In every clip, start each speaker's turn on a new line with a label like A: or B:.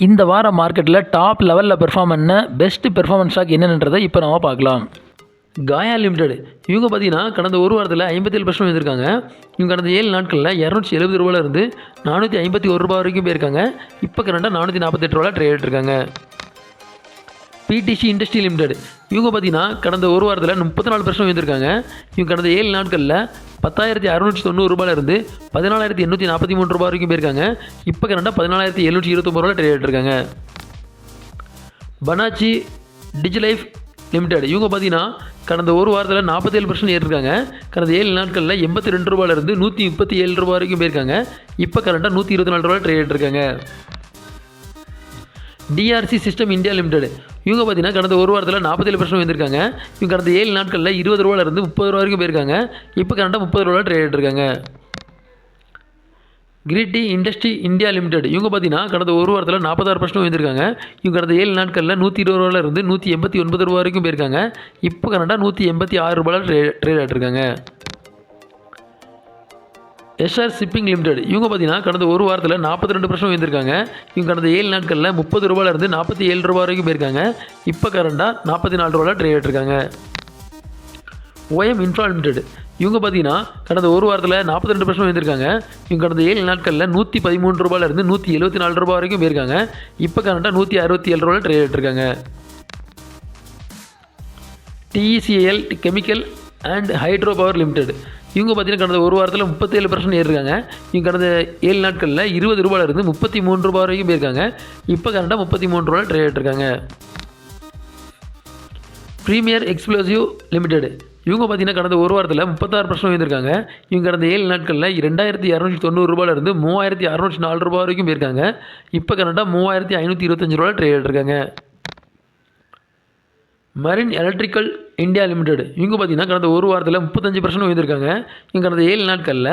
A: இந்த வார மார்க்கெட்டில் டாப் லெவலில் பெர்ஃபார்ம் பண்ண பெஸ்ட் பெர்ஃபார்மன்ஸ் ஸ்டாக் என்னென்றதை இப்போ நம்ம பார்க்கலாம். காயா லிமிடெட் இவங்க பார்த்தீங்கன்னா கடந்த ஒரு வாரத்தில் 57% வந்திருக்காங்க. இவங்க கடந்த 7 நாட்களில் 270 ரூபாயிலிருந்து 451 ரூபா வரைக்கும் போயிருக்காங்க. இப்போ கரண்டாக 448 ரூபாயில் ட்ரேட் இருக்காங்க. பிடிசி இண்டஸ்ட்ரி லிமிடெட் இவங்க பார்த்தீங்கன்னா கடந்த ஒரு வாரத்தில் 34% வந்திருக்காங்க. இவங்க கடந்த 7 நாட்களில் 10,690 ரூபாயிலிருந்து 14,843 ரூபா வரைக்கும் போயிருக்காங்க. இப்போ கரண்டாக 14,729 ரூபாயில் ட்ரேட் இருக்காங்க. பனாச்சி டிஜிலைஃப் லிமிடெட் இவங்க பார்த்தீங்கன்னா கடந்த ஒரு வாரத்தில் 47% ஏறிருக்காங்க. கடந்த 7 நாட்களில் 82 ரூபாயிலிருந்து 137 ரூபா வரைக்கும் போயிருக்காங்க. இப்போ கரண்டாக 124 ரூபாயில் ட்ரேட் இருக்காங்க. டிஆர்சி சிஸ்டம் இந்தியா லிமிடெட் இவங்க பார்த்தீங்கன்னா கடந்த ஒரு வாரத்தில் 47% வந்திருக்காங்க. இவங்க கடந்த 7 நாட்களில் 20 ரூபாயிலிருந்து 30 ரூபா வரைக்கும் போயிருக்காங்க. இப்போ கரண்டாக 30 ரூபாயில் ட்ரேட் இருக்காங்க. கிரிட்டி இண்டஸ்ட்ரி இந்தியா லிமிடெட் இவங்க பார்த்தீங்கன்னா கடந்த ஒரு வாரத்தில் 46% வந்திருக்காங்க. இவங்க கடந்த 7 நாட்களில் 120 ரூபாயிலிருந்து 189 ரூபா வரைக்கும் போயிருக்காங்க. இப்போ கரண்டாக 186 ரூபாயில் ட்ரேட் ஆகிட்டுருக்காங்க. எஸ்ஆர் ஷிப்பிங் லிமிடெட் இவங்க பார்த்தீங்கன்னா கடந்த ஒரு வாரத்தில் 42% வந்திருக்காங்க. இவங்க கடந்த 7 நாட்களில் 30 ரூபாயிலிருந்து 47 ரூபா வரைக்கும் போயிருக்காங்க. இப்போ கரண்டாக 44 ரூபாயில் ட்ரேட் ஆகிட்டுருக்காங்க. ஓஎம் இன்ஃப்ரா லிமிடெட் இவங்க பார்த்தீங்கன்னா கடந்த ஒரு வாரத்தில் 42% வந்திருக்காங்க. இவங்க கடந்த 7 நாட்களில் 113 ரூபாயிலிருந்து 174 ரூபா வரைக்கும் போயிருக்காங்க. இப்போ கரண்டாக 167 ரூபாயில் ட்ரேட் ஆகிட்டுருக்காங்க. DECL Chemical and Hydro Power Limited இவங்க பார்த்தீங்கன்னா கடந்த ஒரு வாரத்தில் 37% ஏறிருக்காங்க. இவங்க கடந்த 7 நாட்களில் 20 ரூபாயிலிருந்து 33 ரூபா வரைக்கும் போயிருக்காங்க. இப்போ கரண்டாக 33 ரூபாயில் ட்ரேட் ஆகிட்டுருக்காங்க. ப்ரீமியர் எக்ஸ்ப்ளோசிவ் லிமிடெட் இவங்க பார்த்தீங்கன்னா கடந்த ஒரு வாரத்தில் 36% வந்திருக்காங்க. இவங்க கடந்த 7 நாட்களில் 2,290 ரூபாயிலிருந்து 3,604 ரூபா வரைக்கும் போயிருக்காங்க. இப்போ கரண்டாக 3,525 ரூபாயில் ட்ரேட் ஆகிட்டுருக்காங்க. மரின் எலக்ட்ரிக்கல் இந்தியா லிமிடெட் இவங்க பார்த்தீங்கன்னா கடந்த ஒரு வாரத்தில் 35% வந்திருக்காங்க. இவங்க கடந்த 7 நாட்களில்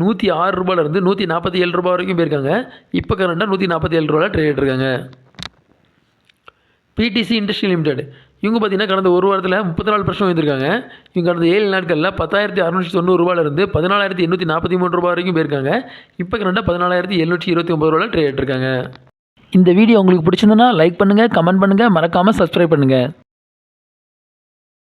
A: 106 ரூபாயிலிருந்து 147 ரூபா வரைக்கும் போயிருக்காங்க. இப்போ கரண்டாக 147 ரூபாயில் ட்ரேட் இருக்காங்க. பிடிசி இண்டஸ்ட்ரி லிமிடெட் இவங்க பார்த்தீங்கன்னா கடந்த ஒரு வாரத்தில் 34% வந்திருக்காங்க. இவங்க கடந்த 7 நாட்களில் 10,690 ரூபாயிலிருந்து 14,843 ரூபா வரைக்கும் போயிருக்காங்க. இப்போ கரண்டாக 14,729 ரூபாயில் ட்ரேட் இருக்காங்க. இந்த வீடியோ உங்களுக்கு பிடிச்சிருந்தனா லைக் பண்ணுங்கள், கமெண்ட் பண்ணுங்கள், மறக்காமல் சப்ஸ்கிரைப் பண்ணுங்கள்.